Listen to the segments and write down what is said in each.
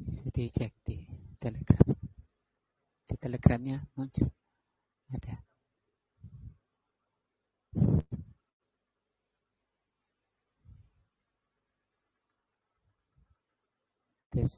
Bisa dicek di Telegram. Di Telegramnya muncul. Ada. Tes.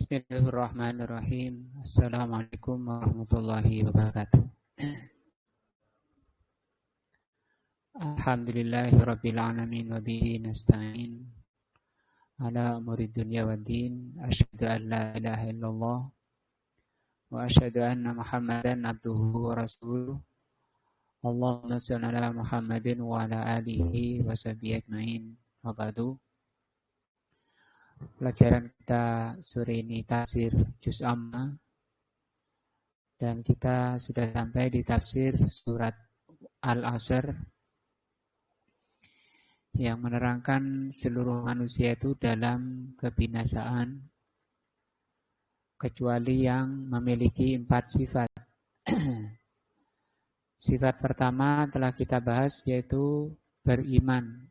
Bismillahirrahmanirrahim. Assalamualaikum warahmatullahi wabarakatuh. Alhamdulillahirrabbilalamin wa bihi nasta'in ala umuri dunya waddin. Asyhadu an la ilaha illallah wa asyhadu anna Muhammadan abduhu wa rasuluh. Allahumma shalli ala Muhammadin wa ala alihi wa sahbihi ajmain. Wa ba'du. Pelajaran kita sore ini tafsir juz amma, dan kita sudah sampai di tafsir surat Al-Asr yang menerangkan seluruh manusia itu dalam kebinasaan kecuali yang memiliki 4 sifat. Sifat pertama telah kita bahas, yaitu beriman.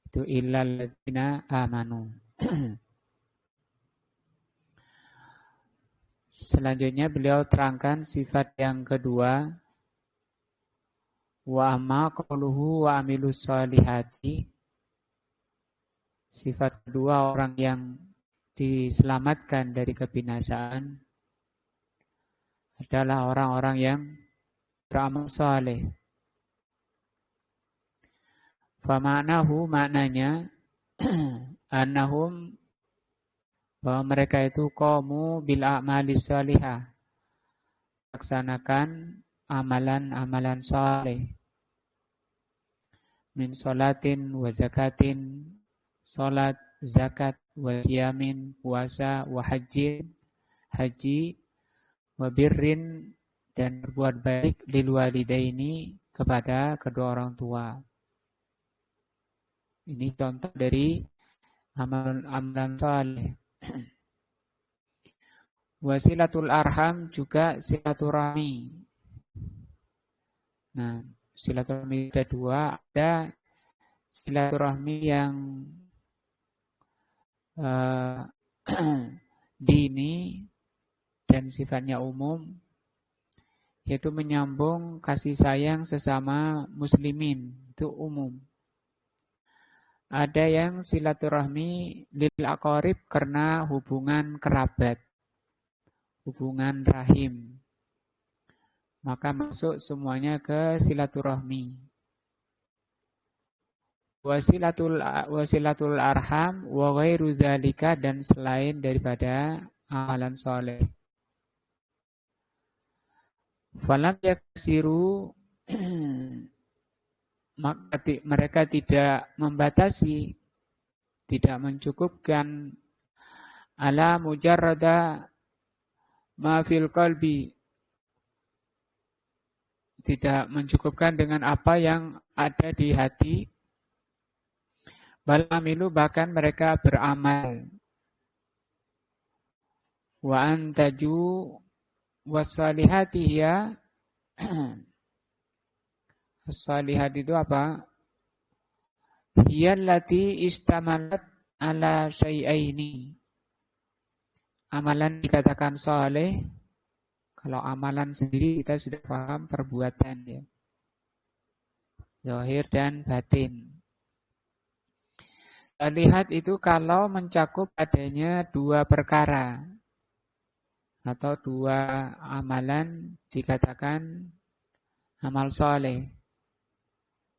Itu illal ladzina amanu. Selanjutnya beliau terangkan sifat yang kedua, wa amma qauluhu wa amilus solihati. Sifat kedua orang yang diselamatkan dari kebinasaan adalah orang-orang yang beramal soleh. Fama'nahu, maknanya annahum, bahwa mereka itu qamu bil a'malis sholihah, laksanakan amalan-amalan soleh, min sholatin wa zakatin, sholat, zakat, wa siyamin, puasa, wa hajjin, haji, wa birrin, dan berbuat baik, lil walidaini, kepada kedua orang tua. Ini contoh dari amalan saleh. Wasilatul arham, juga silaturahmi. Nah, silaturahmi ada dua. Ada silaturahmi yang dini dan sifatnya umum, yaitu menyambung kasih sayang sesama muslimin, itu umum. Ada yang silaturahmi lil aqarib, karena hubungan kerabat, hubungan rahim, maka masuk semuanya ke silaturahmi. Wasilatul arham wa ghairu dzalika, dan selain daripada amalan soleh. Falam yaksiru, maka mereka tidak membatasi, tidak mencukupkan, ala mujarrada ma fil qalbi, tidak mencukupkan dengan apa yang ada di hati, bal amilu, bahkan mereka beramal. Wa antaju wassalihati hiya, as-salihat itu apa? Hiyallati istamalat ala syai'aini. Amalan dikatakan saleh, kalau amalan sendiri kita sudah paham perbuatan, ya, zahir dan batin. Lihat itu kalau mencakup adanya 2 perkara atau 2 amalan dikatakan amal soleh,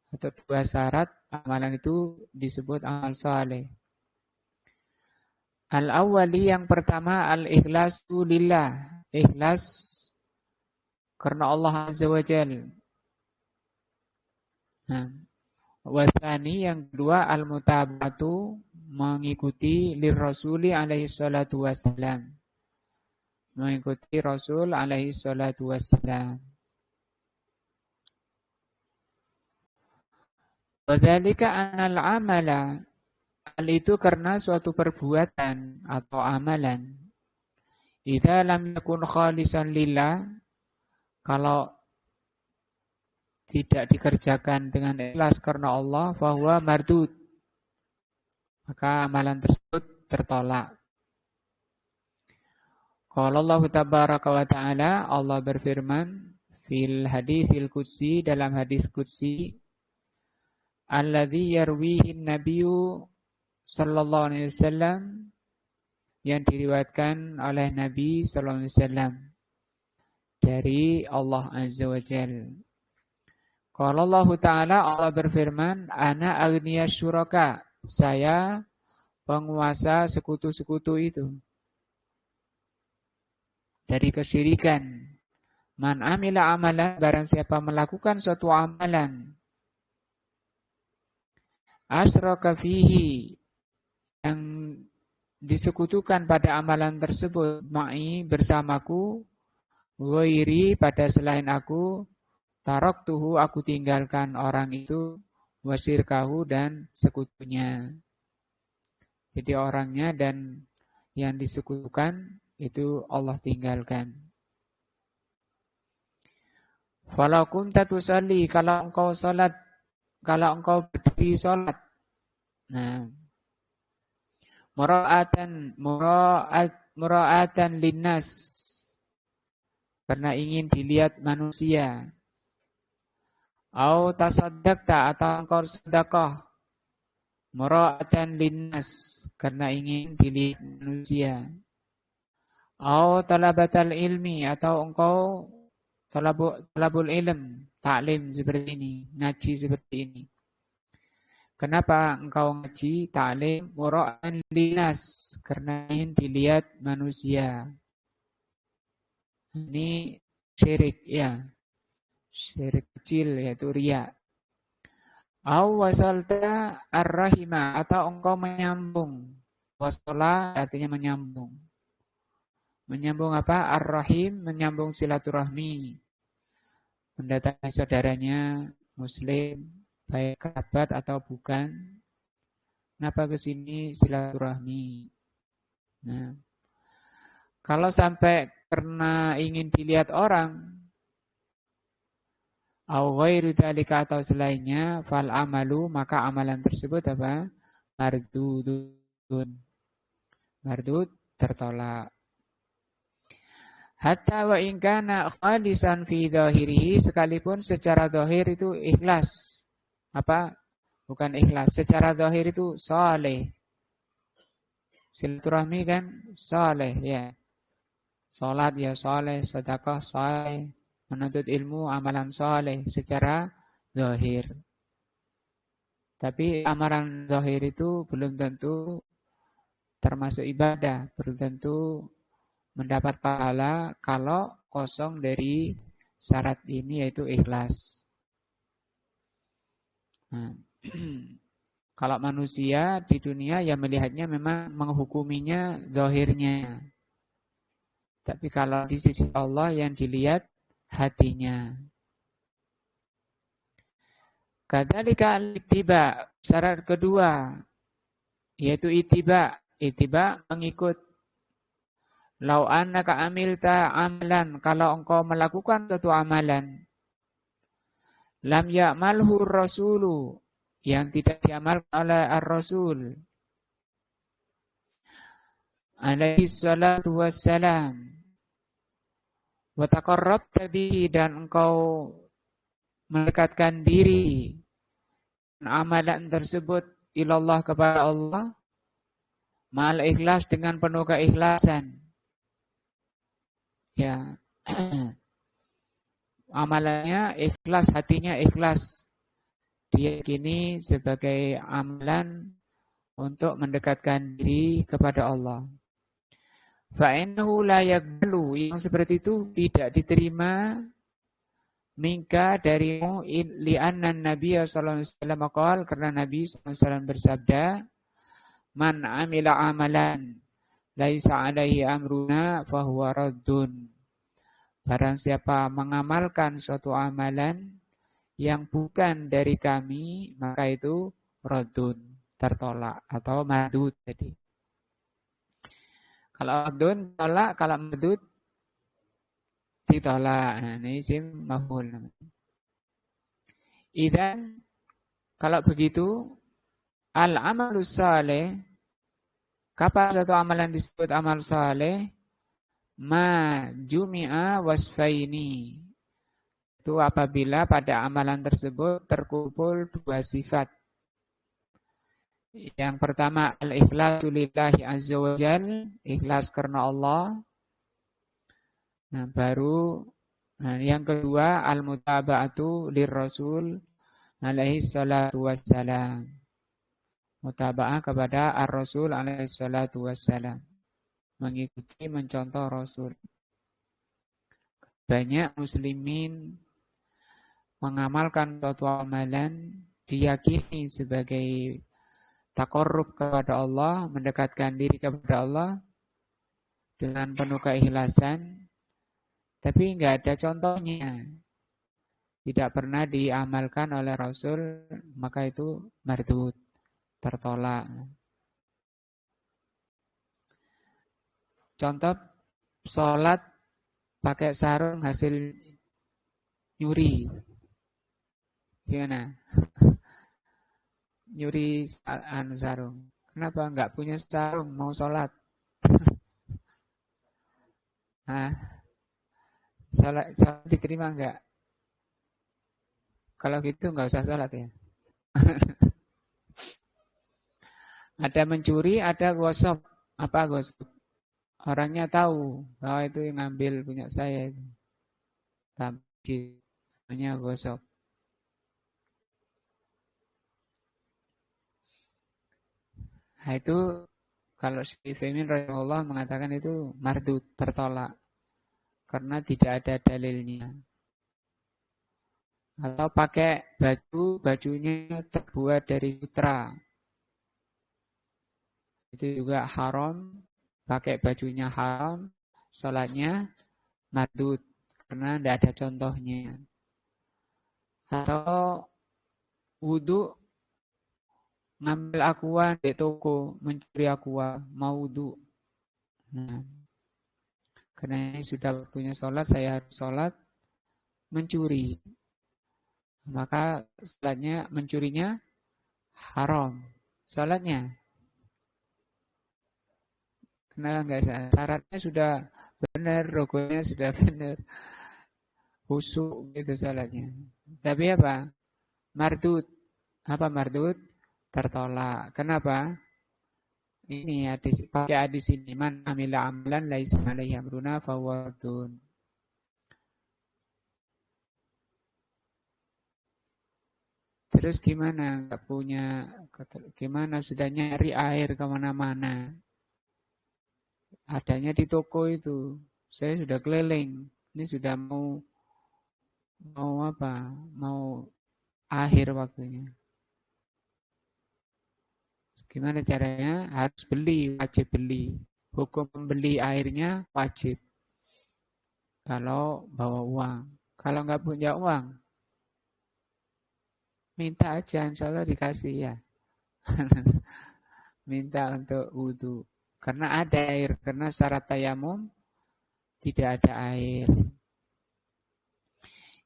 atau 2 syarat amalan itu disebut amal saleh. Al-awwali yang pertama al-ikhlasu lillah, ikhlas karena Allah Azza wa Jalla. Nah, wasani yang kedua al-mutaba'atu, mengikuti lirrasuli alaihi salatu wassalam. Mengikuti Rasul alaihi salatu wassalam. Wadzalika anal amala, hal itu karena suatu perbuatan atau amalan. Idza lam yakun khalisan lillah, kalau tidak dikerjakan dengan ikhlas karena Allah, fahuwa mardud, maka amalan tersebut tertolak. Qala Allah tabaraka wa ta'ala, Allah berfirman fil haditsil qudsi, dalam hadis qudsi, alladzi yarwihi nabiyyu sallallahu alaihi wasallam, yang diriwayatkan oleh Nabi sallallahu alaihi wasallam dari Allah Azza wa Jalla. Qala Allah Ta'ala, Allah berfirman, ana aghniyas syuraka, saya penguasa sekutu-sekutu itu dari kesyirikan. Man amila amalan, barang siapa melakukan suatu amalan, asyraka fihi, yang disekutukan pada amalan tersebut, ma'i, bersamaku, ghairi, pada selain aku, taraktuhu, aku tinggalkan orang itu, wasirkahu, dan sekutunya. Jadi orangnya dan yang disekutukan itu Allah tinggalkan. Falau kunta tusalli, kalau engkau salat, kalau engkau berdiri salat, nah, mura'atan linnas, karena ingin dilihat manusia. Au tasaddaqta, atau engkau sedekah, mura'atan linnas, karena ingin dilihat manusia. Au talabatal ilmi, atau engkau talabul ilm, taklim seperti ini, ngaji seperti ini. Kenapa engkau ngaji, taklim, mura'atan linnas, karena ingin dilihat manusia. Ini syirik, ya. Syirik kecil, yaitu riya. Au wasalta ar-rahima, atau engkau menyambung. Wasala artinya menyambung. Menyambung apa? Ar-rahim, menyambung silaturahmi. Mendatangi saudaranya muslim, baik kerabat atau bukan. Kenapa ke sini? Silaturahmi. Nah, kalau sampai karena ingin dilihat orang, au ghairu dzalika, atau selainnya, fal amalu, maka amalan tersebut apa? Mardudun. Mardud, tertolak. Hatta wa in kana khalisan fi dhahirihi, sekalipun secara zahir itu ikhlas. Apa? Bukan ikhlas, secara zahir itu saleh. Silaturahmi kan saleh, ya. Salat ya saleh, sedekah saleh, menuntut ilmu amalan saleh secara zahir. Tapi amalan zahir itu belum tentu termasuk ibadah, belum tentu mendapat pahala kalau kosong dari syarat ini, yaitu ikhlas. Nah, kalau manusia di dunia yang melihatnya memang menghukuminya zahirnya. Tapi kalau di sisi Allah yang dilihat hatinya. Kadzalika al-ittiba, syarat kedua yaitu ittiba. Ittiba mengikut. Lau annaka amilta amalan, kalau engkau melakukan suatu amalan, lam ya'malhu rasulu, yang tidak diamalkan oleh ar-rasul alaihi salatu wassalam, wa taqarrabta bihi, dan engkau mendekatkan diri amalan tersebut ilallah, kepada Allah, ma'al ikhlas, dengan penuh keikhlasan. Ya, amalannya ikhlas, hatinya ikhlas, diyakini sebagai amalan untuk mendekatkan diri kepada Allah. Fa'innahu la yaqbalu, yang seperti itu tidak diterima minka darimu li'anna Nabi sallallahu alaihi wasallam qala, karena Nabi sallallahu alaihi wasallam bersabda, man amila amalan laisa alaihi amruna fahuwa raddun. Barang siapa mengamalkan suatu amalan yang bukan dari kami, maka itu raddun, tertolak atau mardud. Jadi kalau raddun tolak, kalau mardud ditolak. Nah, ini isim maf'ul namanya. Idzan, kalau begitu, al-amalus saleh, kapan suatu amalan disebut amal saleh? Ma jumi'a wasfaini, itu apabila pada amalan tersebut terkumpul dua sifat. Yang pertama al-ikhlasu lillahi azza wa jal, ikhlas karena Allah. Nah, yang kedua al-mutaba'atu lirrasul alaihi salatu wassalam, mutaba'ah kepada ar-rasul alaihi salatu wassalam, mengikuti, mencontoh Rasul. Banyak muslimin mengamalkan suatu amalan diyakini sebagai taqarrub kepada Allah, mendekatkan diri kepada Allah dengan penuh keikhlasan, tapi enggak ada contohnya, tidak pernah diamalkan oleh Rasul, maka itu mardud, tertolak. Contoh, sholat pakai sarung hasil nyuri. Gimana? Nyuri sarung. Kenapa enggak punya sarung mau sholat? Nah, sholat diterima enggak? Kalau gitu enggak usah sholat ya. Ada mencuri, ada gosok. Apa gosok? Orangnya tahu bahwa itu yang ngambil punya saya. Tapi namanya gosok. Nah, itu kalau Syaikhul rahimahullah mengatakan itu mardud, tertolak, karena tidak ada dalilnya. Atau pakai bajunya terbuat dari sutra, itu juga haram. Pakai bajunya haram, sholatnya mardud, karena tidak ada contohnya. Atau wudhu, ngambil aqua di toko, mencuri aqua, mau wudhu. Nah, karena ini sudah waktunya sholat, saya harus sholat, mencuri. Maka sholatnya, mencurinya haram. Sholatnya, karena enggak syaratnya sudah benar, rukunnya sudah benar, khusyuk gitu sholatnya. Tapi apa? Mardud. Apa mardud? Tertolak. Kenapa? Ini hadis, pakai hadis ini, man amila amalan laisa alaihi amruna fahuwa raddun. Terus gimana? Enggak punya, gimana sudah nyari air kemana-mana? Adanya di toko itu. Saya sudah keliling. Ini sudah mau apa? Mau akhir waktunya. Gimana caranya? Harus beli, wajib beli. Hukum membeli airnya wajib. Kalau bawa uang. Kalau nggak punya uang, minta aja, insya Allah dikasih ya. Minta untuk wudhu. Karena ada air, karena syarat tayamum tidak ada air.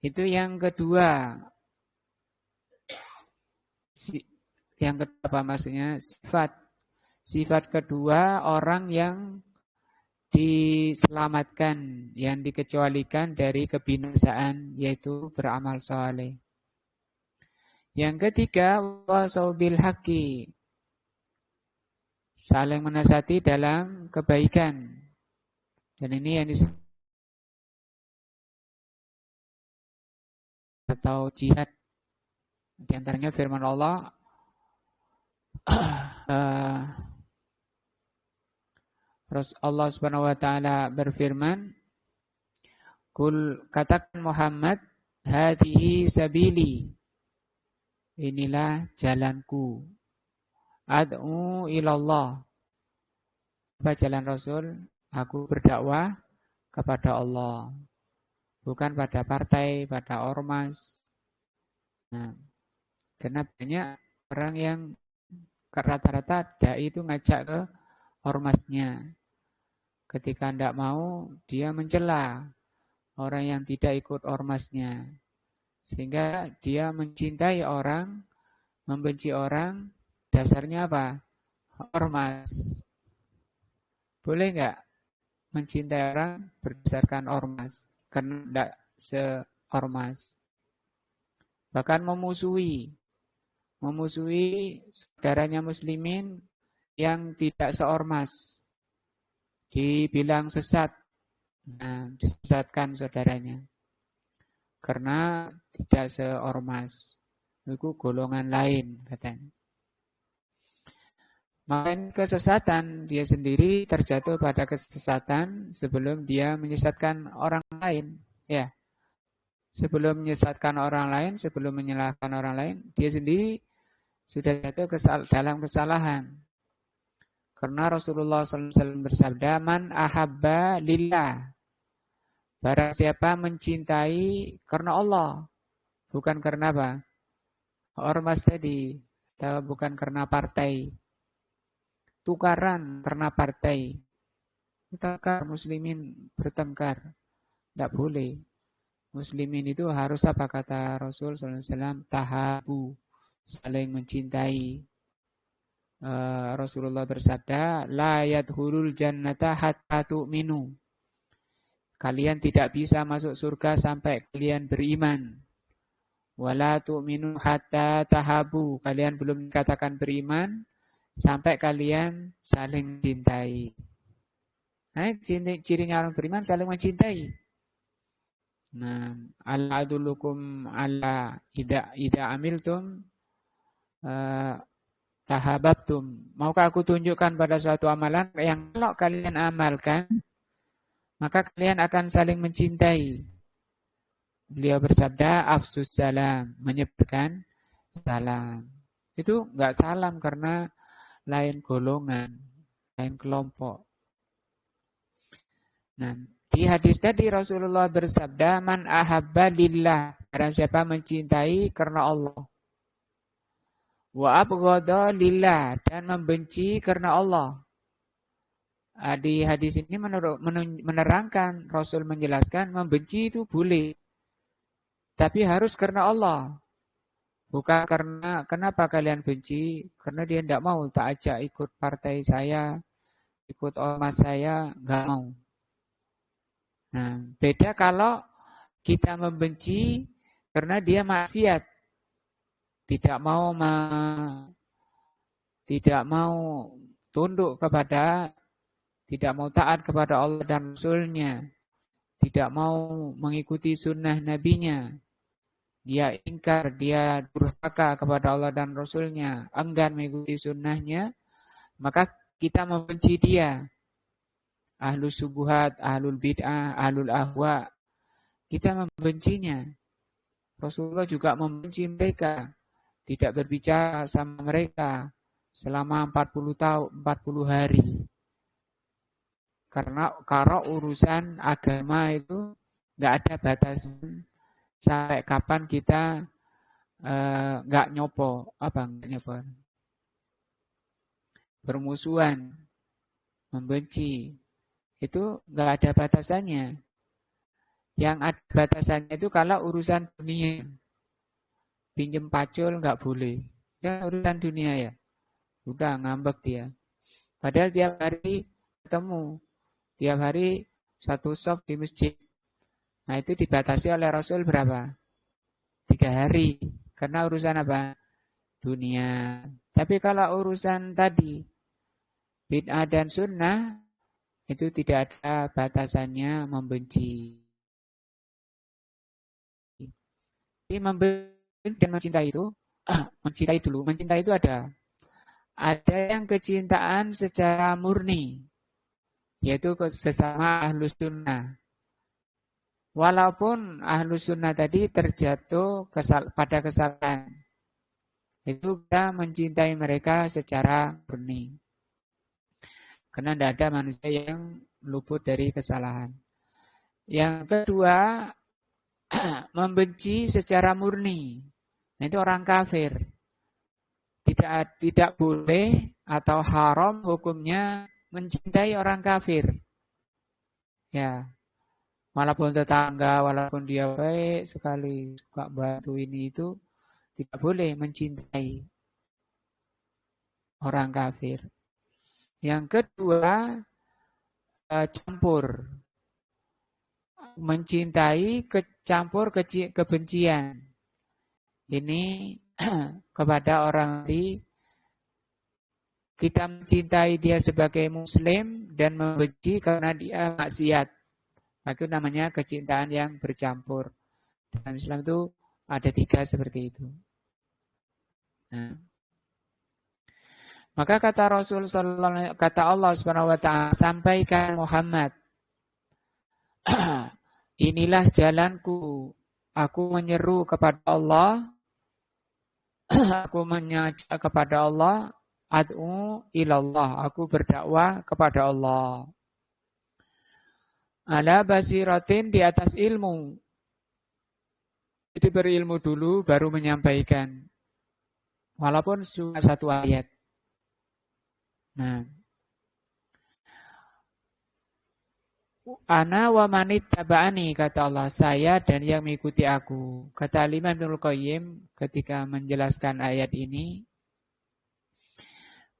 Itu yang kedua. Yang kedua maksudnya sifat. Sifat kedua, orang yang diselamatkan, yang dikecualikan dari kebinasaan, yaitu beramal saleh. Yang ketiga, wasaubil haqqi, saling menasihati dalam kebaikan. Dan ini yang disebut atau jihad. Di antaranya firman Allah, Allah Subhanahu wa taala berfirman, "Kul," katakan Muhammad, "Hadihi sabili." Inilah jalanku. Ad'u ilallah. Apa jalan Rasul? Aku berdakwah kepada Allah. Bukan pada partai, pada ormas. Nah, karena banyak orang yang rata-rata dai itu ngajak ke ormasnya. Ketika tidak mau, dia mencela orang yang tidak ikut ormasnya. Sehingga dia mencintai orang, membenci orang, dasarnya apa? Ormas. Boleh nggak mencintai orang berdasarkan ormas? Karena tidak seormas. Bahkan memusuhi saudaranya muslimin yang tidak seormas. Dibilang sesat. Nah, disesatkan saudaranya. Karena tidak seormas. Itu golongan lain katanya. Makanya kesesatan, dia sendiri terjatuh pada kesesatan sebelum dia menyesatkan orang lain. Ya, sebelum menyesatkan orang lain, sebelum menyalahkan orang lain, dia sendiri sudah jatuh dalam kesalahan. Karena Rasulullah SAW bersabda, "Man ahabba lillah." Barang siapa mencintai karena Allah, bukan karena apa? Ormas tadi, atau bukan karena partai. Tukaran karena partai. Bertengkar, muslimin bertengkar. Tidak boleh. Muslimin itu harus apa kata Rasul SAW? Tahabu, saling mencintai. Rasulullah bersabda, La yadkhulul jannata hatta tu'minu. Kalian tidak bisa masuk surga sampai kalian beriman. Wala tu'minu hatta tahabu. Kalian belum dikatakan beriman sampai kalian saling mencintai. Nah, cirinya orang beriman saling mencintai. Nah, ala adullukum ala ida amiltum tahabbtum. Maukah aku tunjukkan pada suatu amalan yang kalau kalian amalkan, maka kalian akan saling mencintai. Beliau bersabda, afsus salam, menyebarkan salam. Itu enggak salam karena lain golongan, lain kelompok. Nah, di hadis tadi Rasulullah bersabda, "Man ahabba lillah." Barang siapa mencintai karena Allah. Wa abghadha lillah, dan membenci karena Allah. Di hadis ini menerangkan, Rasul menjelaskan membenci itu boleh. Tapi harus karena Allah. Bukan karena, kenapa kalian benci? Karena dia tidak mau, tak ajak ikut partai saya, ikut ormas saya, nggak mau. Nah, beda kalau kita membenci karena dia maksiat. Tidak mau tunduk kepada, tidak mau taat kepada Allah dan Rasul-Nya. Tidak mau mengikuti sunnah Nabi-Nya. Dia ingkar, dia durhaka kepada Allah dan Rasul-Nya, enggan mengikuti sunnahnya, maka kita membenci dia. Ahlul subuhat, ahlul bid'ah, ahlul ahwa, kita membencinya. Rasulullah juga membenci mereka, tidak berbicara sama mereka selama 40 tahun, 40 hari. Karena kalau urusan agama itu nggak ada batasan sampai kapan kita nggak nyopo, bermusuhan, membenci, itu nggak ada batasannya. Yang ada batasannya itu kalau urusan dunia, pinjem pacul nggak boleh, ya urusan dunia ya, udah ngambek dia. Padahal tiap hari ketemu, tiap hari satu soft di masjid. Nah itu dibatasi oleh Rasul berapa? 3 hari. Karena urusan apa? Dunia. Tapi kalau urusan tadi, bid'ah dan sunnah, itu tidak ada batasannya membenci. Jadi membenci dan mencintai itu mencintai dulu. Mencintai itu ada yang kecintaan secara murni, yaitu sesama ahlus sunnah. Walaupun ahlus sunnah tadi terjatuh pada kesalahan, itu kita mencintai mereka secara murni. Karena tidak ada manusia yang luput dari kesalahan. Yang kedua, membenci secara murni. Nah, itu orang kafir. Tidak boleh atau haram hukumnya mencintai orang kafir. Ya, walaupun tetangga, walaupun dia baik sekali, suka bantu ini itu, tidak boleh mencintai orang kafir. Yang kedua, campur. Mencintai campur kebencian. Ini kepada orang lain, kita mencintai dia sebagai muslim dan membenci karena dia maksiat. Itu namanya kecintaan yang bercampur. Dalam Islam itu ada 3 seperti itu. Nah, maka kata kata Allah Subhanahu wa taala, sampaikan Muhammad, inilah jalanku. Aku menyeru kepada Allah, aku mengajak kepada Allah, ad'u ilallah, aku berdakwah kepada Allah. Ala basiratin, di atas ilmu. Jadi berilmu dulu baru menyampaikan. Walaupun cuma 1 ayat. Nah, ana wa manit taba'ani, kata Allah, saya dan yang mengikuti aku. Kata Imam Ibnul Qayyim ketika menjelaskan ayat ini,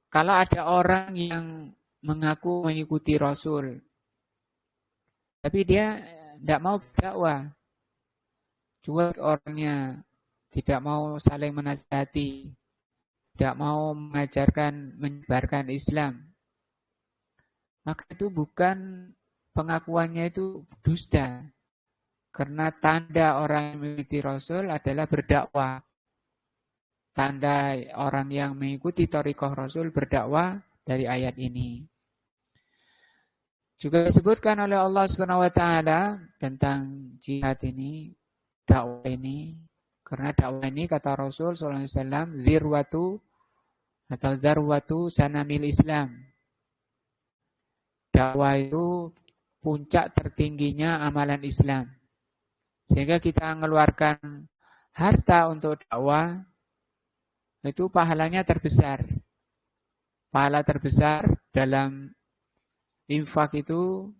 kalau ada orang yang mengaku mengikuti Rasul, tapi dia tidak mau berdakwah, cuek orangnya, tidak mau saling menasihati, tidak mau mengajarkan, menyebarkan Islam, maka itu bukan pengakuannya itu dusta. Karena tanda orang yang mengikuti Rasul adalah berdakwah. Tanda orang yang mengikuti thariqah Rasul berdakwah dari ayat ini. Juga disebutkan oleh Allah Subhanahu wa taala tentang jihad ini, dakwah ini. Karena dakwah ini kata Rasul sallallahu alaihi wasallam, zirwatu atau darwatu sanamil Islam. Dakwah itu puncak tertingginya amalan Islam. Sehingga kita mengeluarkan harta untuk dakwah, itu pahalanya terbesar. Pahala terbesar dalam infak itu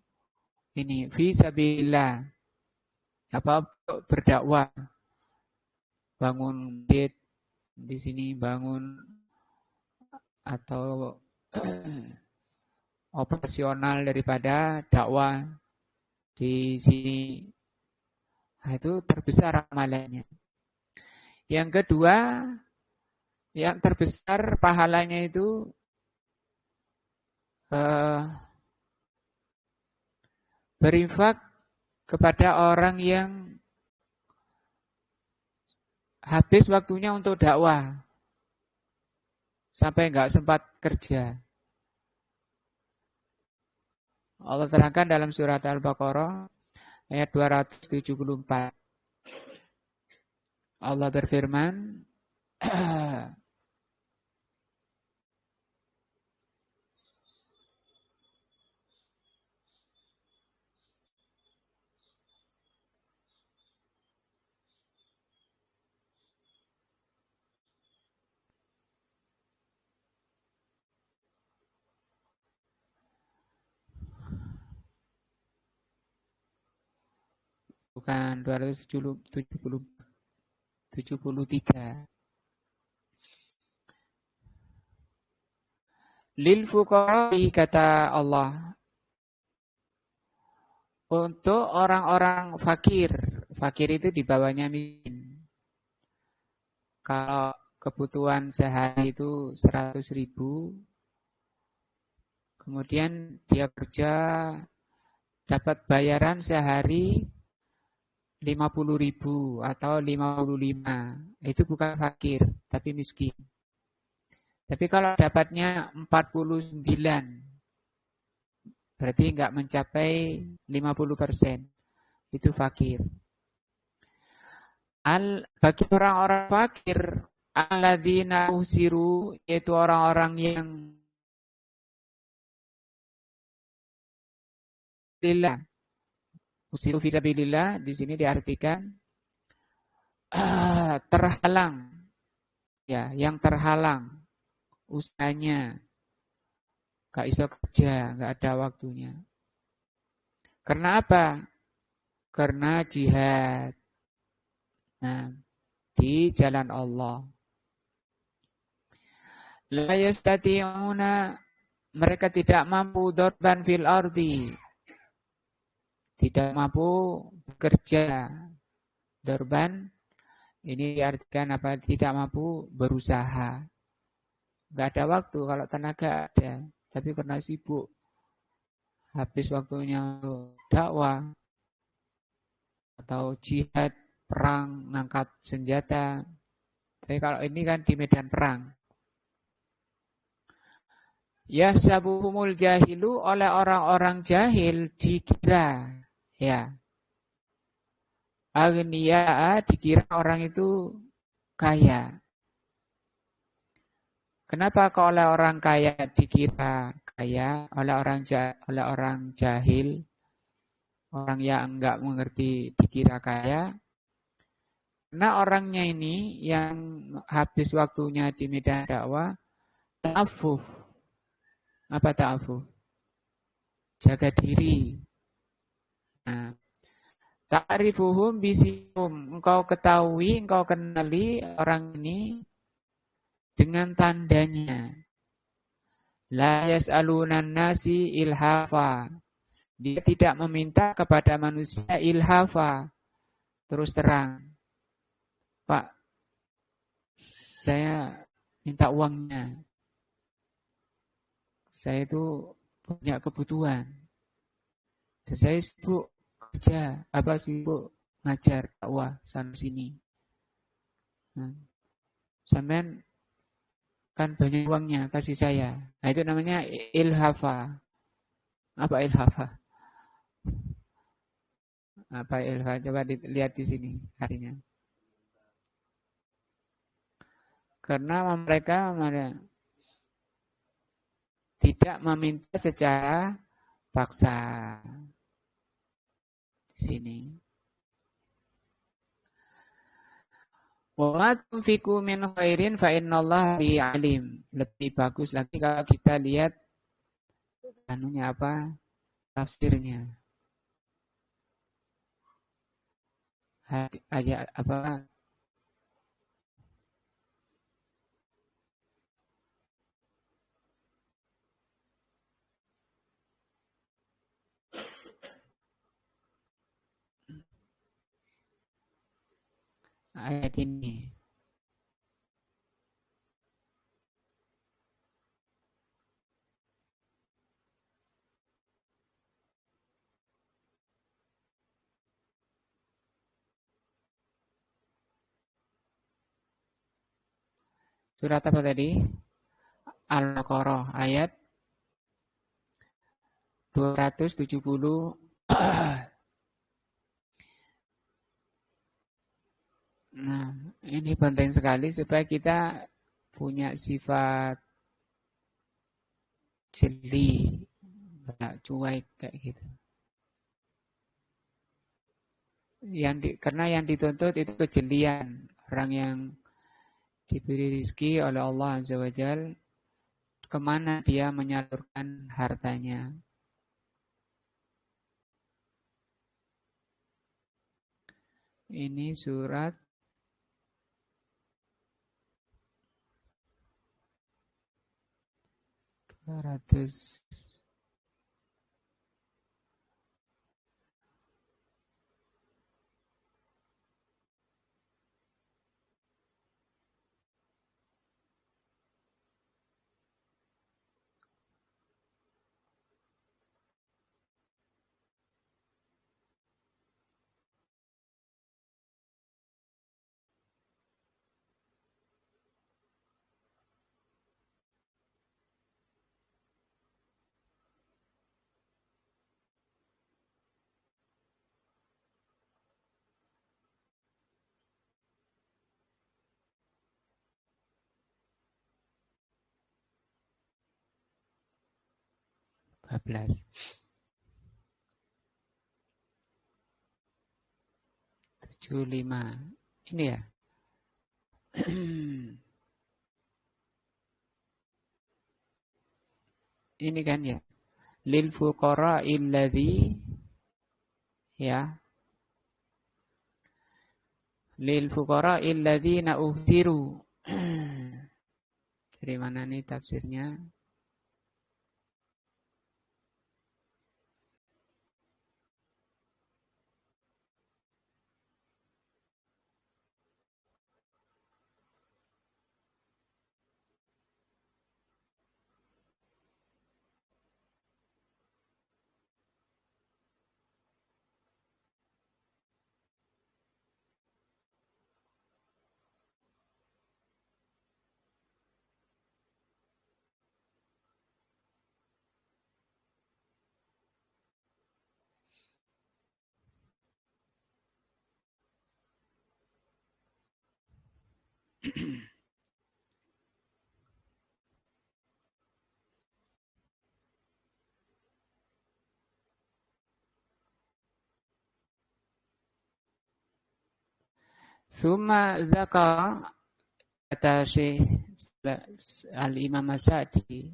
ini, fi sabilillah. Berdakwah. Bangun masjid di sini, bangun atau operasional daripada dakwah di sini. Nah, itu terbesar amalannya. Yang kedua, yang terbesar pahalanya itu berinfak kepada orang yang habis waktunya untuk dakwah sampai nggak sempat kerja. Allah terangkan dalam surat Al-Baqarah ayat 274. Allah berfirman, bukan 273. Lil fuqara'i, kata Allah, untuk orang-orang fakir. Fakir itu di bawahnya miskin. Kalau kebutuhan sehari itu 100.000, kemudian dia kerja dapat bayaran sehari 50.000 atau 55, itu bukan fakir, tapi miskin. Tapi kalau dapatnya 49, berarti nggak mencapai 50%, itu fakir. Bagi orang-orang fakir, alladzina usiru, yaitu orang-orang yang lillah. Usiru fisabilillah di sini diartikan terhalang, ya, yang terhalang usahanya, gak iso kerja, gak ada waktunya. Karena apa? Karena jihad. Nah, di jalan Allah. La yastati'una, mereka tidak mampu dorban fil ardi, tidak mampu bekerja. Dorban ini diartikan apa? Tidak mampu berusaha. Gak ada waktu, kalau tenaga ada, tapi karena sibuk, habis waktunya untuk dakwah atau jihad, perang, ngangkat senjata. Tapi kalau ini kan di medan perang. Ya sabuhumul jahilu, oleh orang-orang jahil dikira, ya, agniya, dikira orang itu kaya. Kenapa kok oleh orang kaya dikira kaya, oleh orang jahil, orang yang enggak mengerti dikira kaya? Karena orangnya ini yang habis waktunya di medan dakwah ta'affuf. Apa ta'affuf? Jaga diri. Nah, ta'rifuhum bisihum. Engkau ketahui, engkau kenali orang ini dengan tandanya. La yas'alunan nasi ilhafa. Dia tidak meminta kepada manusia ilhafa. Terus terang. Pak, saya minta uangnya. Saya itu punya kebutuhan. Dan saya sibuk kerja, sibuk ngajar dakwah sana sini. Nah, sampean kan banyak uangnya, kasih saya. Nah, itu namanya ilhafa. Apa ilhafa? Apa ilhafa? Coba dilihat di sini artinya. Karena mereka tidak meminta secara paksa. Di sini. Wa ma tunfiqu min khairin fa innallaha bihi alim. Lebih bagus lagi kalau kita lihat anunya apa? Tafsirnya. Ayat apa? Ayat ini. Surat apa tadi? Al-Baqarah ayat 270. Nah, ini penting sekali supaya kita punya sifat jeli, nggak cuek kayak gitu. Karena yang dituntut itu kejelian. Orang yang diberi rezeki oleh Allah Azza wa Jal, kemana dia menyalurkan hartanya. Ini surat ratus 13. 75. Ini ya. Ini kan ya. Lil fuqara illadzi ya. Lil fuqara illadzina uhsiru. Dari mana nih tafsirnya? Summa dzakara, kata Syekh Al-Imam As-Sa'di,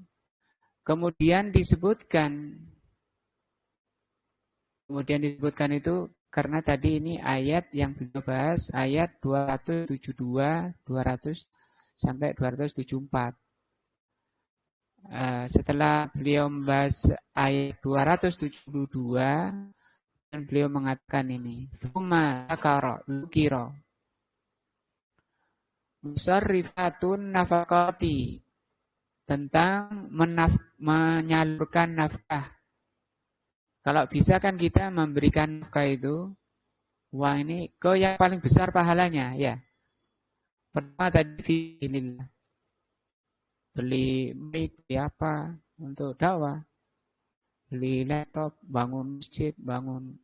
kemudian disebutkan itu karena tadi ini ayat yang beliau bahas, ayat 272, 200 sampai 274. Setelah beliau membahas ayat 272, dan beliau mengatakan ini, summa dzakara, dzukira musarrifatun nafaqati, tentang menyalurkan nafkah. Kalau bisa kan kita memberikan nafkah itu, uang ini ke yang paling besar pahalanya, ya. Pertama tadi fisabilillah. Beli mic, beli apa untuk dakwah. Beli laptop, bangun masjid, bangun.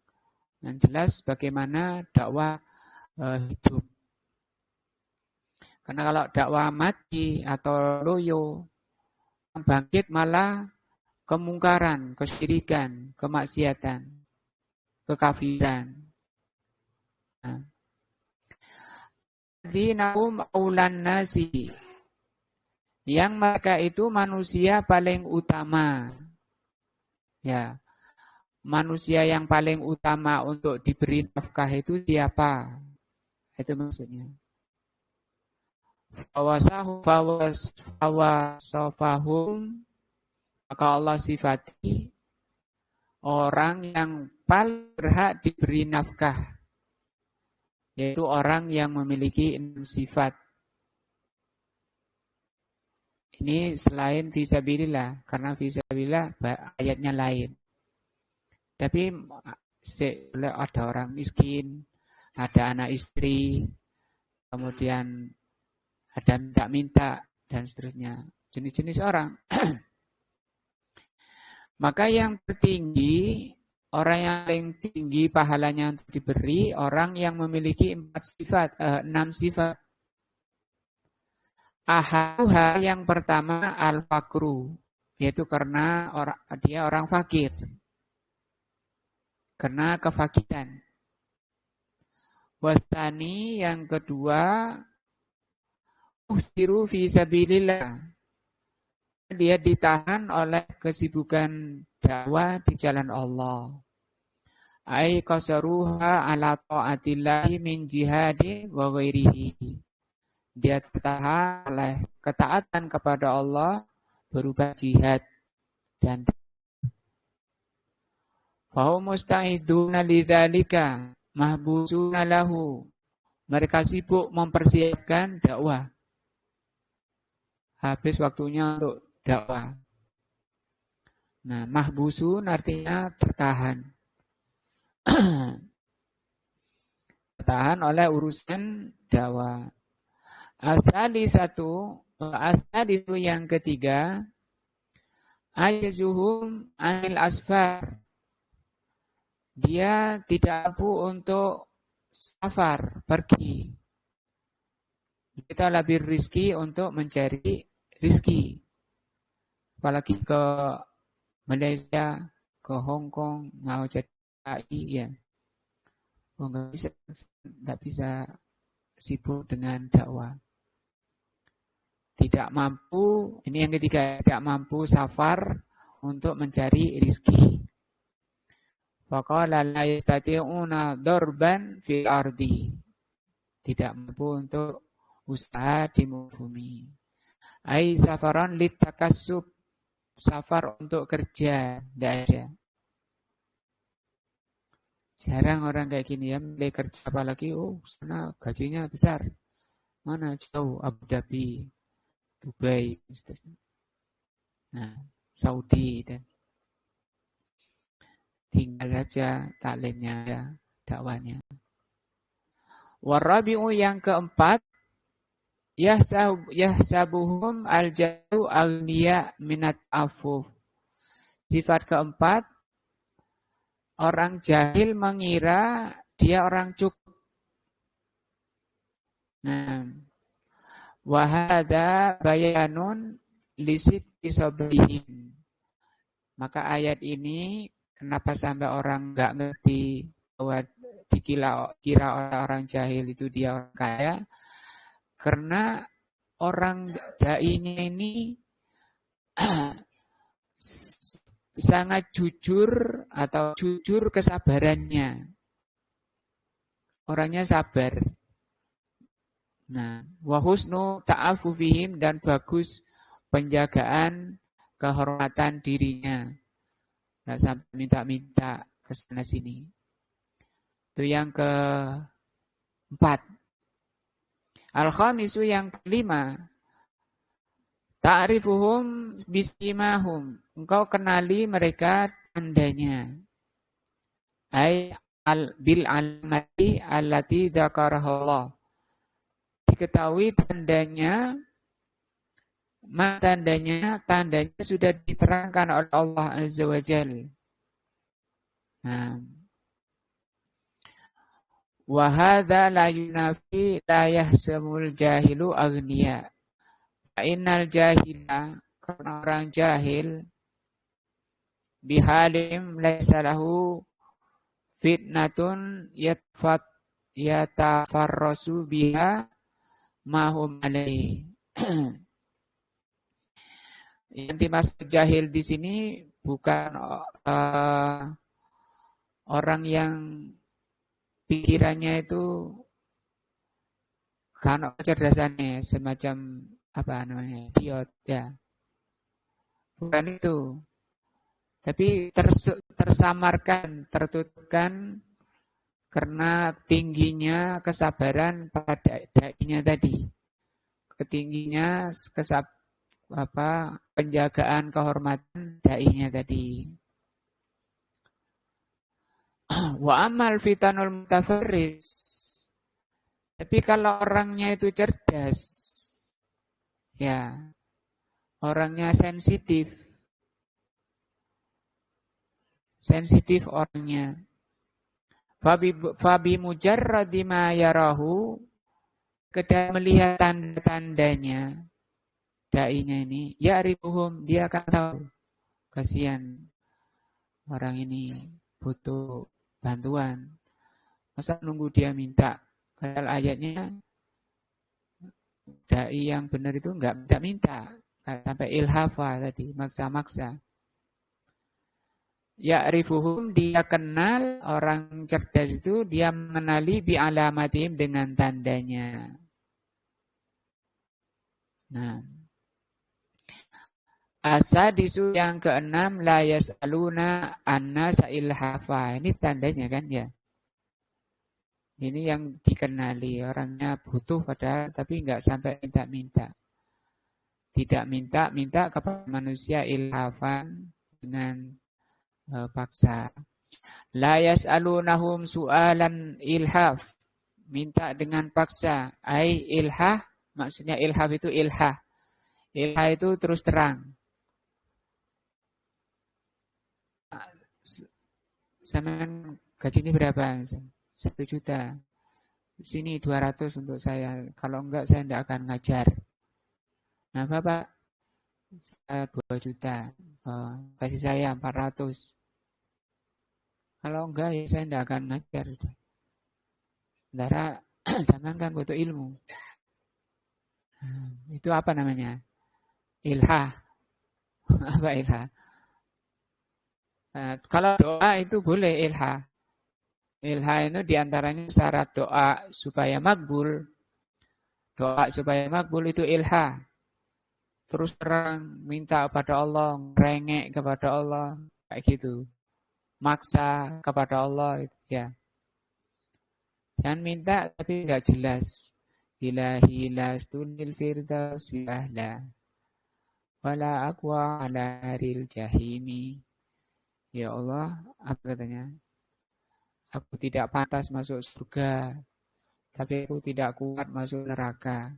Yang jelas bagaimana dakwah hidup. Karena kalau dakwah mati atau loyo, bangkit malah kemungkaran, kesyirikan, kemaksiatan, kekafiran. Dinahum aulan nasi, yang mereka itu manusia paling utama. Ya, manusia yang paling utama untuk diberi nafkah itu siapa? Itu maksudnya. Fawasafahum, maka Allah sifati orang yang paling berhak diberi nafkah, yaitu orang yang memiliki 6 sifat. Ini selain fisabilillah, karena fisabilillah ayatnya lain. Tapi ada orang miskin, ada anak istri, kemudian ada minta-minta, dan seterusnya. Jenis-jenis orang. Maka yang tertinggi, orang yang paling tinggi pahalanya untuk diberi, orang yang memiliki 6 sifat. Ahaduha, yang pertama al-fakru, yaitu karena dia orang fakir. Karena kefakiran. Wasani, yang kedua, ustiru fi sabilillah. Dia ditahan oleh kesibukan dakwah di jalan Allah. Ai qasaruha ala ta'atillahi min jihadi wa ghairihi. Dia tertahan oleh ketaatan kepada Allah berupa jihad dan fahum musta'iduna lidzalika mahbusuna lahu. Mereka sibuk mempersiapkan dakwah. Habis waktunya untuk dakwah. Nah, mahbusun artinya tertahan. Tertahan oleh urusan dakwah. Asal itu yang ketiga, ajazuhum anil asfar. Dia tidak mampu untuk safar, pergi. Kita lebih rizki untuk mencari rizki. Apalagi ke Malaysia, ke Hong Kong, mau jadi AI, ya. Oh, nggak bisa sibuk dengan dakwah. Tidak mampu, ini yang ketiga, tidak mampu safar untuk mencari rizki. Faqala la yastati'una darban fil ardi. Tidak mampu untuk usaha di bumi. Ai safaran litakassub, safar untuk kerja, tidak ada. Jarang orang kayak gini ya, mulai kerja apalagi, sana gajinya besar. Mana jauh, Abu Dhabi, Dubai, nah, Saudi, dan tinggal saja taklimnya ya, dakwahnya. Warabi'u yang keempat, yahsabuhum al-jahu aghniya minat afuf. Sifat keempat, orang jahil mengira dia orang cukup. Nah, wahada bayanun lisit sabrihim. Maka ayat ini kenapa sampai orang nggak ngerti bahwa dikira orang jahil itu dia orang kaya? Karena orang dai-nya ini sangat jujur atau jujur kesabarannya. Orangnya sabar. Nah, wa husnu ta'afufihim, dan bagus penjagaan kehormatan dirinya. Nggak sampai minta-minta ke sana sini. Itu yang keempat. Al-khamisu yang kelima. Ta'rifuhum bisimahum. Engkau kenali mereka tandanya. Ay bil alamati allati dzakarahallah. Diketahui tandanya, tandanya sudah diterangkan oleh Allah Azza wa Jalla. Nah, wa hadza la yunafi la yahsamul jahilu aghniya. Innal jahila, karena orang jahil, bihalim laisa lahu fitnatun yatafarrasu biha mahum alaihi. Yang dimaksud jahil di sini bukan orang yang pikirannya itu kan kecerdasannya semacam apa namanya, idiot, ya. Bukan itu. Tapi tersamarkan, tertutupkan karena tingginya kesabaran pada dai-nya tadi. Ketingginya penjagaan kehormatan dai-nya tadi. Wa amal fitanul mutafarris. Tapi kalau orangnya itu cerdas, ya, orangnya sensitif orangnya. Fabi mujarradi ma yarahu, ketika melihat tanda-tandanya dai-nya ini, ya'rifuhum, dia akan tahu. Kasihan orang ini butuh bantuan. Masa nunggu dia minta? Padahal ayatnya dai yang benar itu enggak minta. Sampai ilhafa tadi, maksa-maksa. Ya'rifuhum, dia kenal, orang cerdas itu dia mengenali bi alamatihim, dengan tandanya. Nah, asadisu yang keenam, la yas'aluna anna sa'ilhafa. Ini tandanya kan ya. Ini yang dikenali, orangnya butuh padahal tapi enggak sampai minta-minta. Tidak minta kepada manusia ilhafan dengan paksa. La yas'alunahum su'alan ilhaf. Minta dengan paksa. Ai ilhah, maksudnya ilhaf itu ilhah. Ilhah itu terus terang. Sampean gajinya berapa? 1 juta. Sini 200 untuk saya. Kalau enggak saya tidak akan ngajar. Nah, Bapak, Saya 2 juta, kasih saya 400. Kalau enggak ya saya tidak akan ngajar. Sementara zaman kan butuh ilmu. Itu apa namanya? Ilhah. Apa ilhah? Kalau doa itu boleh ilhah. Ilhah itu diantaranya syarat doa supaya makbul. Doa supaya makbul itu ilhah. Terus terang minta kepada Allah, ngerengek kepada Allah, kayak gitu. Maksa kepada Allah, ya. Jangan minta tapi nggak jelas. Ilahi lastunil firdausi ahla. Wala aqwa ala haril jahimi. Ya Allah, apa katanya? Aku tidak pantas masuk surga, tapi aku tidak kuat masuk neraka.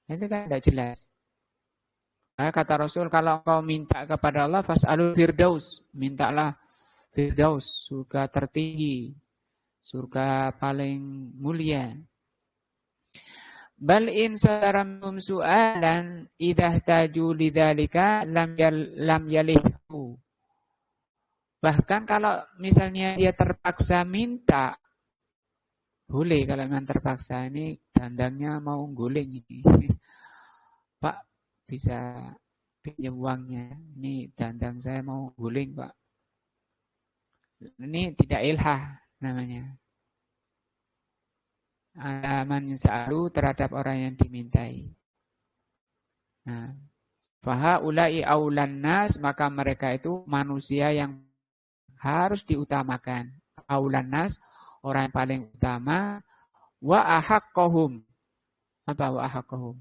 Itu kan tidak jelas. Nah, kata Rasul, kalau engkau minta kepada Allah, fas'alul firdaus. Mintalah firdaus, surga tertinggi, surga paling mulia. Bal in saramhum su'alan idah taju lidzalika lam yalihu. Bahkan kalau misalnya dia terpaksa minta, boleh kalau memang terpaksa. Ini dandangnya mau guling ini. Pak, bisa pinjam uangnya. Ini dandang saya mau guling, Pak. Ini tidak ilhah namanya. Aman sa'alu terhadap orang yang dimintai. Nah, fahaulai aulan nas, maka mereka itu manusia yang harus diutamakan. Aulan nas, orang yang paling utama. Wa ahaqqahum. Apa wa ahaqqahum?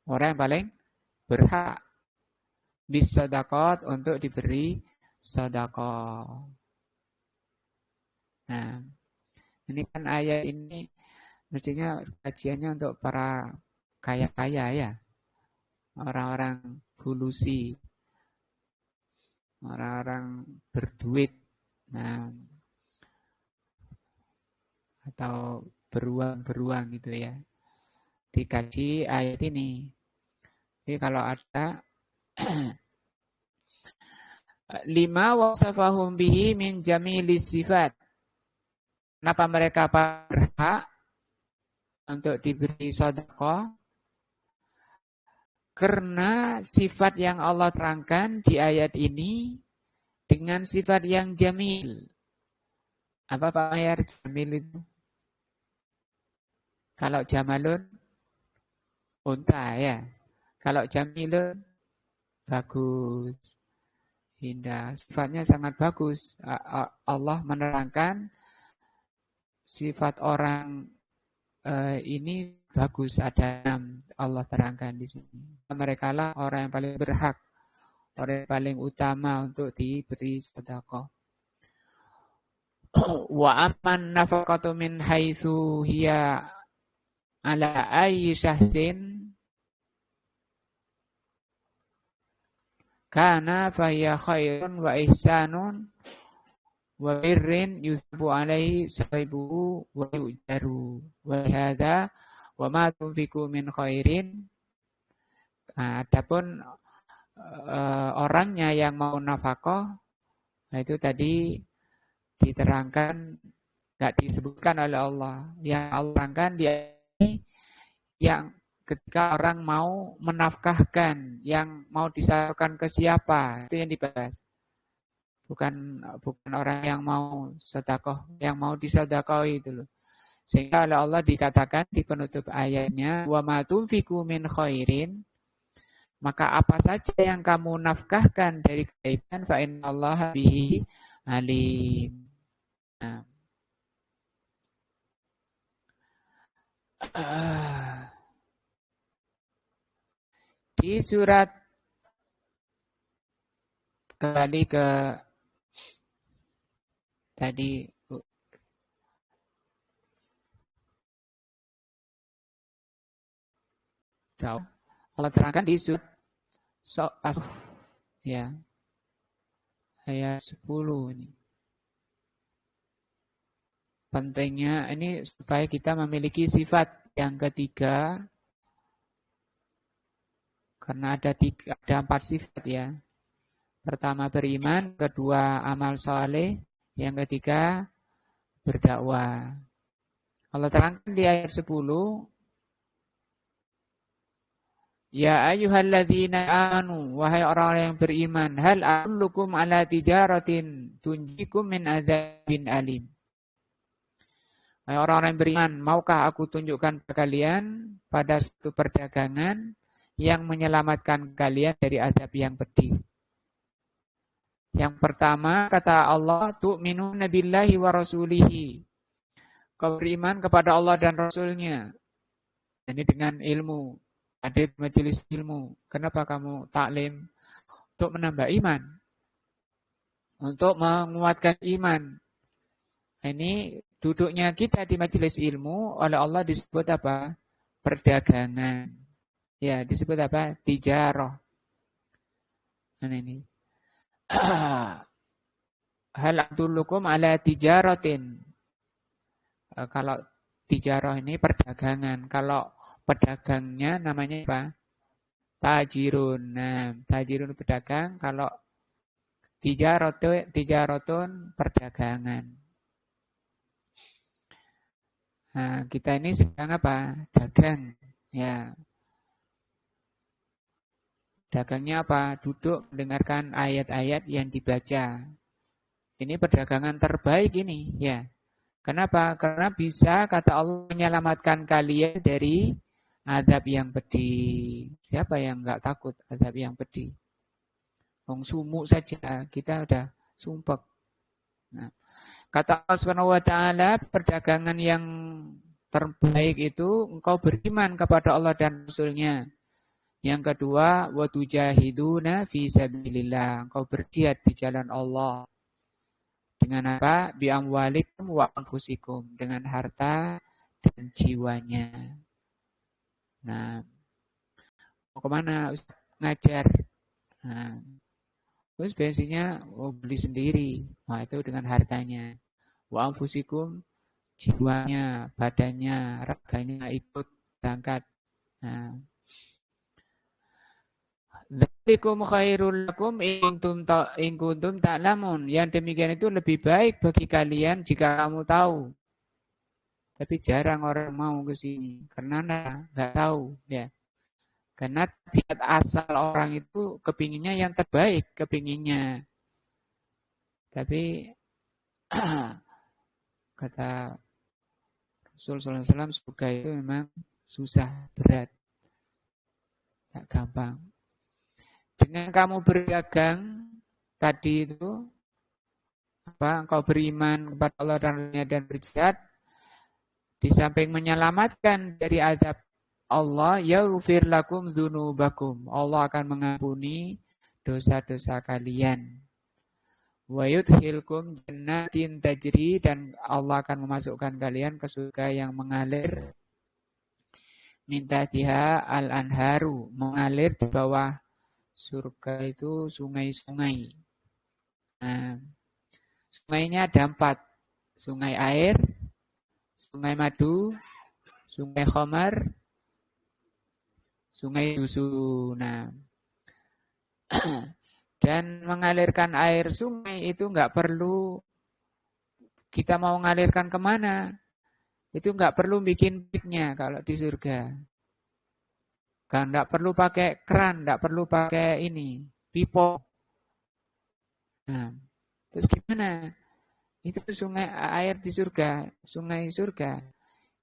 Orang yang paling berhak bisadaqat untuk diberi sedekah. Nah, ini kan ayat ini mestinya kajiannya untuk para kaya-kaya ya. Orang-orang bulusi. Orang-orang berduit. Nah, atau beruang-beruang gitu ya. Dikaji ayat ini. Jadi kalau ada 5 wasafahum bihi min jamilis sifat. Kenapa mereka berhak untuk diberi sedekah? Karena sifat yang Allah terangkan di ayat ini dengan sifat yang jamil. Apa Pak Mayer jamil itu? Kalau jamalun, unta ya. Kalau jamilun, bagus. Indah. Sifatnya sangat bagus. Allah menerangkan sifat orang ini bagus. Ada 6 Allah terangkan di sini. Mereka lah orang yang paling berhak. Orang yang paling utama untuk diberi sedekah. Wa amman nafaqatu min haitsu hiya ala ayyi syahsin kana fahiya khairun wa ihsanun wa birrin yusabu alaihi sahibuhu wa yujaru wa hadza wa ma tunfiqu min khairin. Adapun orangnya yang mau nafkah, itu tadi diterangkan, enggak disebutkan oleh Allah. Yang Allah terangkan dia yang ketika orang mau menafkahkan, yang mau disalurkan ke siapa, itu yang dibahas. Bukan orang yang mau sedekah, yang mau disedekahi itu loh. Sehingga oleh Allah dikatakan di penutup ayatnya, wa ma tunfiqu min khairin, maka apa saja yang kamu nafkahkan dari kebaikan, fa innallaha bihi alim. Nah. Di surat, kembali ke tadi Allah terangkan di surat ya, ayat 10 ini. Pentingnya ini supaya kita memiliki sifat yang ketiga, Karena ada 4 sifat ya. Pertama beriman, kedua amal soleh, yang ketiga berdakwah. Allah terangkan di ayat 10, Ya ayyuhalladzina amanu, wahai orang-orang yang beriman, hal adullukum ala tijaratin tunjikum min adzabin alim. Wahai orang-orang yang beriman, maukah aku tunjukkan kepada kalian pada satu perdagangan yang menyelamatkan kalian dari azab yang pedih. Yang pertama, kata Allah, tu'minuna billahi wa rasulihi. Kau beriman kepada Allah dan Rasulnya. Ini dengan ilmu. Hadir majelis ilmu. Kenapa kamu taklim? Untuk menambah iman. Untuk menguatkan iman. Ini duduknya kita di majelis ilmu oleh Allah disebut apa? Perdagangan. Ya, disebut apa? Tijarah. Nah, ini. Hal adullukum ala tijaratin. Kalau tijarah ini perdagangan. Kalau pedagangnya namanya apa? Tajirun. Nah, tajirun pedagang. Kalau tijaratun perdagangan. Nah, kita ini sedang apa? Dagang. Ya. Dagangnya apa? Duduk mendengarkan ayat-ayat yang dibaca. Ini perdagangan terbaik ini. Ya. Kenapa? Karena bisa, kata Allah, menyelamatkan kalian dari azab yang pedih. Siapa yang enggak takut azab yang pedih? Wong sumuk saja kita udah sumpek. Nah, kata Allah Subhanahu wa taala, perdagangan yang terbaik itu engkau beriman kepada Allah dan Rasul-Nya. Yang kedua, wa tujahiduna fi sabilillah. Engkau berjihad di jalan Allah. Dengan apa? Bi amwalikum wa anfusikum, dengan harta dan jiwanya. Nah, mau kemana? Ngajar. Nah, terus bensinnya beli sendiri. Nah, itu dengan hartanya. Wa anfusikum, jiwanya, badannya, raganya ikut berangkat. Nah, dzalikum khairul lakum in kuntum ta'lamun. Yang demikian itu lebih baik bagi kalian jika kamu tahu. Tapi jarang orang mau ke sini karena enggak tahu, ya. Karena tabiat asal orang itu kepinginnya yang terbaik, kepinginnya. Tapi kata Rasulullah SAW, surga itu memang susah, berat, tak gampang. Dengan kamu berdagang tadi itu, engkau beriman kepada Allah dan berjihad, di samping menyelamatkan dari azab Allah, yaghfir lakum dzunubakum. Allah akan mengampuni dosa-dosa kalian. Wa yudkhilkum jannatin tajri, dan Allah akan memasukkan kalian ke surga yang mengalir min tahtiha al-anharu, mengalir di bawah surga itu sungai-sungai. Nah, sungainya ada 4. Sungai air, sungai madu, sungai khamar, sungai susu. Nah, dan mengalirkan air sungai itu enggak perlu, kita mau mengalirkan kemana, itu enggak perlu bikin pipe-nya kalau di surga. Kan enggak perlu pakai keran, enggak perlu pakai ini, pipo. Nah, terus gimana? Itu sungai air di surga, sungai surga.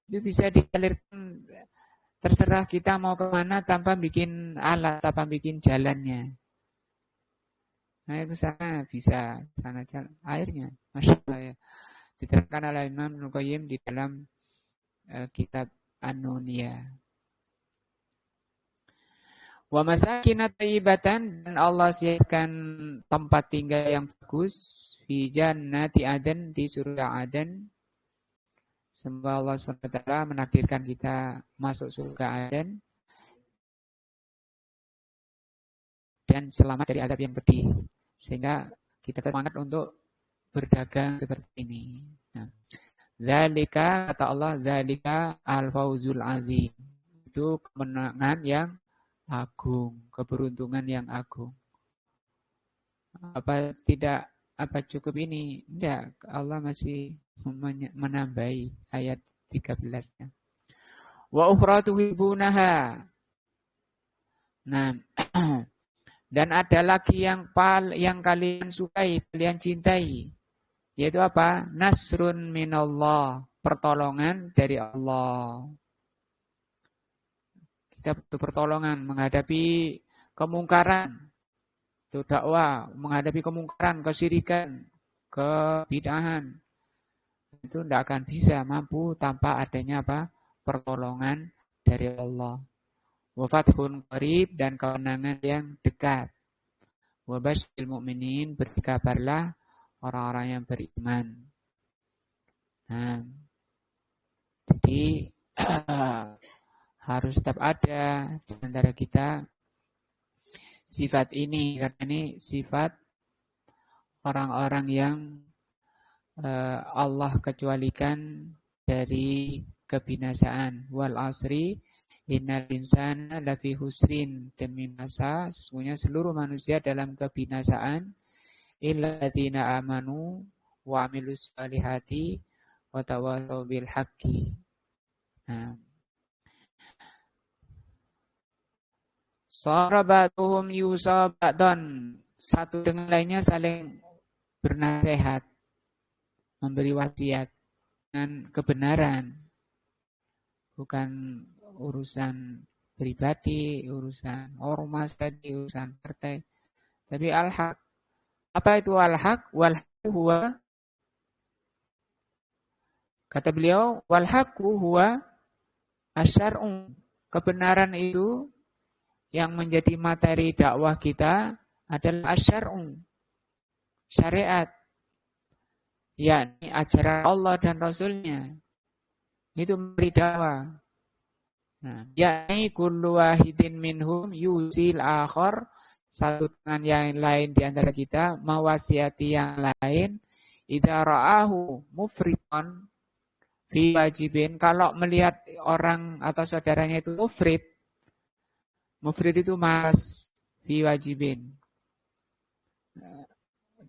Itu bisa dialirkan, terserah kita mau kemana tanpa bikin alat, tanpa bikin jalannya. Nah, itu sana bisa, sana jalan airnya. Masya Allah ya. Diterangkan oleh Imam Ibnu Qayyim di dalam kitab An-Nuniyah. Wa masakin thayyibatan, dan Allah siapkan tempat tinggal yang bagus fi jannati Aden, di surga Aden. Semoga Allah SWT menakdirkan kita masuk surga Aden dan selamat dari azab yang pedih, sehingga kita semangat untuk berdagang seperti ini. Nah, dzalika, kata Allah, dzalika al-fauzul azim. Itu kemenangan yang agung, keberuntungan yang agung. Apa cukup ini? Tidak, Allah masih menambahi ayat 13-nya. Wa ukhra tuhibbunaha. Nah, dan ada lagi yang kalian sukai, kalian cintai, yaitu apa? Nasrun minallah, pertolongan dari Allah. Kita butuh pertolongan menghadapi kemungkaran. Itu dakwah, menghadapi kemungkaran, kesyirikan, kebid'ahan. Itu tidak akan bisa mampu tanpa adanya apa? Pertolongan dari Allah. Wa fathun qarib, dan kemenangan yang dekat. Wa basyiril mu'minin, beri kabarlah orang-orang yang beriman. Nah, jadi harus tetap ada di antara kita sifat ini, karena ini sifat orang-orang yang Allah kecualikan dari kebinasaan. Wal asri innal insana lafi husrin, demi masa sesungguhnya seluruh manusia dalam kebinasaan, illadzina amanu wa amilus salihati wa tawassaw bil haqqi. Nah, sarabatuhum yusabadon, satu dengan lainnya saling bernasihat, memberi wasiat dengan kebenaran, bukan urusan pribadi, urusan ormas tadi, urusan partai, tapi al-haq. Apa itu al-haq? Wal-haqu huwa, kata beliau, wal-haqu huwa asyar'u, kebenaran itu yang menjadi materi dakwah kita adalah asyar'u, syariat, yakni ajaran Allah dan Rasulnya. Itu memberi dakwah. Nah, yakni kullu wahidin minhum yusil akhar, satu dengan yang lain di antara kita mewasiati yang lain, idza ra'ahu mufritan fi wajibin, kalau melihat orang atau saudaranya itu mufrid itu malas, fi wajibin,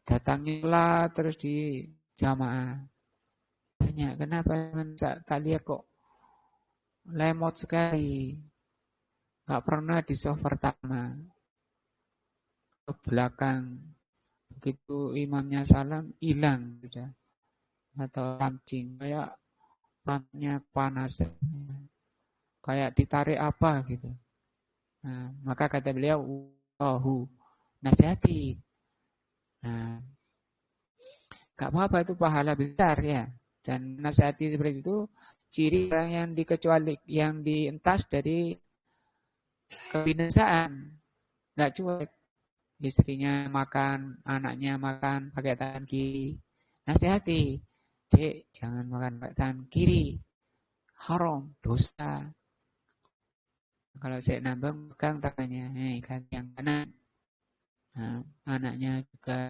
datangilah terus di jamaah. Tanya, kenapa tak lihat kok lemot sekali, gak pernah di soft pertama, ke belakang, begitu imamnya salam hilang sudah, atau lancing, kayak rambutnya panas, kayak ditarik apa gitu. Nah, maka kata beliau, nasihati. Nah, gak apa-apa, itu pahala besar ya. Dan nasihati seperti itu ciri orang yang yang dientas dari kebinasaan. Gak cuek. Istrinya makan, anaknya makan pakai tangan kiri. Nasihati. Dek, jangan makan pakai tangan kiri. Haram, dosa. Kalau saya nambang, pegang tangannya, ganti yang kanan. Nah, anaknya juga.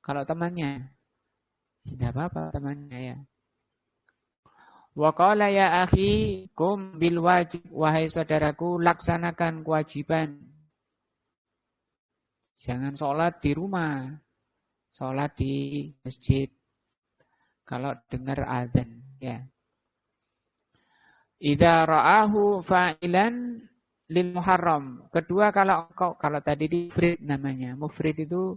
Kalau temannya, tidak apa-apa temannya ya. Wa qala ya akhi kum bil wajib, wahai saudaraku, laksanakan kewajiban. Jangan sholat di rumah, sholat di masjid. Kalau dengar azan, ya. Idza ra'ahu fa'ilan lil muharram. Kedua, kalau tadi di mufrid namanya. Mufrid itu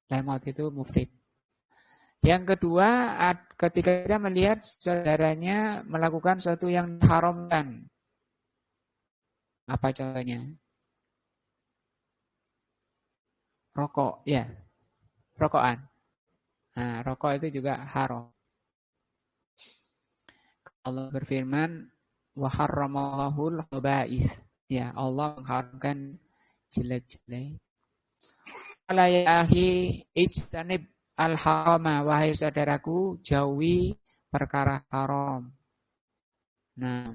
lemot itu mufrid. Yang kedua, ketika kita melihat saudaranya melakukan sesuatu yang diharamkan. Apa contohnya? Rokok, ya. Rokokan. Nah, rokok itu juga haram. Allah berfirman, wa harramallahul khaba'is. Ya, Allah mengharamkan jelek-jelek. Qala ya akhi ijtanib al-harama, wahai saudaraku, jauhi perkara haram. Nah,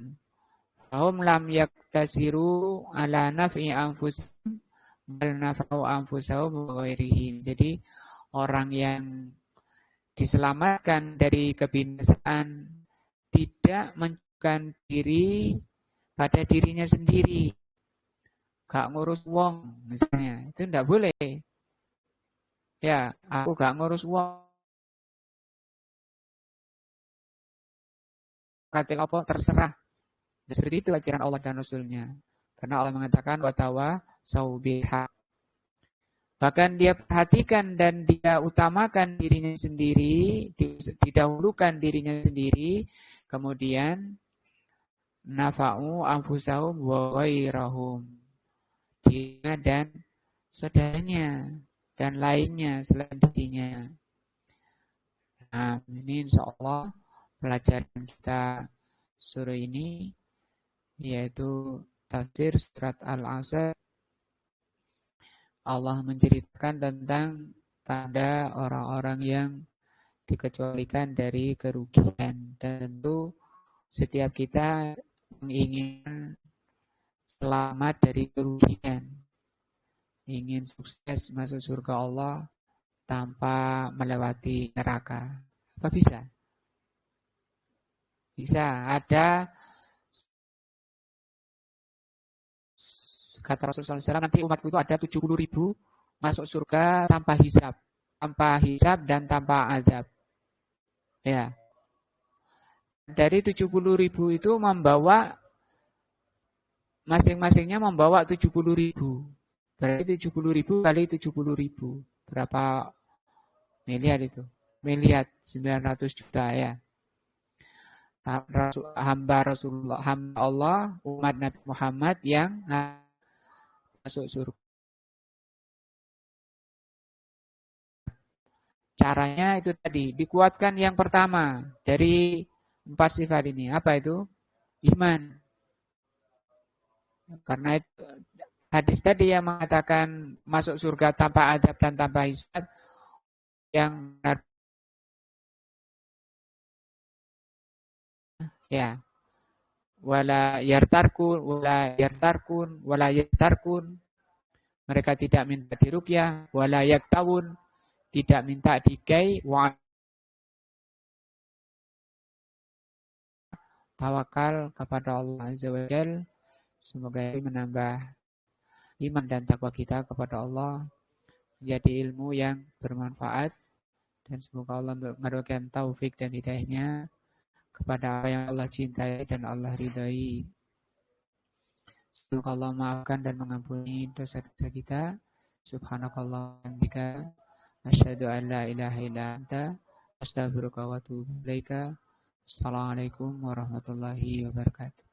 fahum lam yaktasiru ala naf'i anfusihim bal naf'u anfusahum wa ghairihim. Jadi orang yang diselamatkan dari kebinasaan tidak menunjukkan diri pada dirinya sendiri. Gak ngurus wong misalnya, itu tidak boleh. Ya, aku gak ngurus wong. Katil apa terserah. Seperti itu ajaran Allah dan Rasulnya. Karena Allah mengatakan watawa saubiha. Bahkan dia perhatikan dan dia utamakan dirinya sendiri, didahulukan dirinya sendiri, kemudian nafa'u anfusahum wa ghairahum. Dia dan saudaranya dan lainnya selain dirinya. Nah, ini insya Allah pelajaran kita sore ini yaitu tafsir surat Al-Asr. Allah menceritakan tentang tanda orang-orang yang dikecualikan dari kerugian. Dan tentu setiap kita ingin selamat dari kerugian, ingin sukses masuk surga Allah tanpa melewati neraka. Apa bisa? Bisa. Ada, kata Rasulullah SAW, nanti umatku itu ada 70.000 masuk surga tanpa hisab. Tanpa hisab dan tanpa azab. Ya. Dari 70.000 itu membawa, masing-masingnya membawa 70.000. Berarti 70.000 kali 70.000. Berapa miliar itu? Miliar 900 juta ya. Hamba Rasulullah, hamba Allah, umat Nabi Muhammad yang masuk surga. Caranya itu tadi, dikuatkan yang pertama dari 4 sifat ini. Apa itu? Iman. Karena itu, hadis tadi yang mengatakan masuk surga tanpa adab dan tanpa hisab, yang ya, wala yartarkun, mereka tidak minta diruqyah, wala yaktawun, tidak minta dikai, wa tawakal kepada Allah Azza wa Jalla. Semoga ini menambah iman dan takwa kita kepada Allah, menjadi ilmu yang bermanfaat, dan semoga Allah memberikan taufik dan hidayahnya kepada apa yang Allah cintai dan Allah ridhai. Semoga Allah maafkan dan mengampuni dosa-dosa kita. Subhanakallah wa bihamdika, asyhadu an la ilaha illa anta, astaghfiruka wa atubu ilaika. Assalamualaikum warahmatullahi wabarakatuh.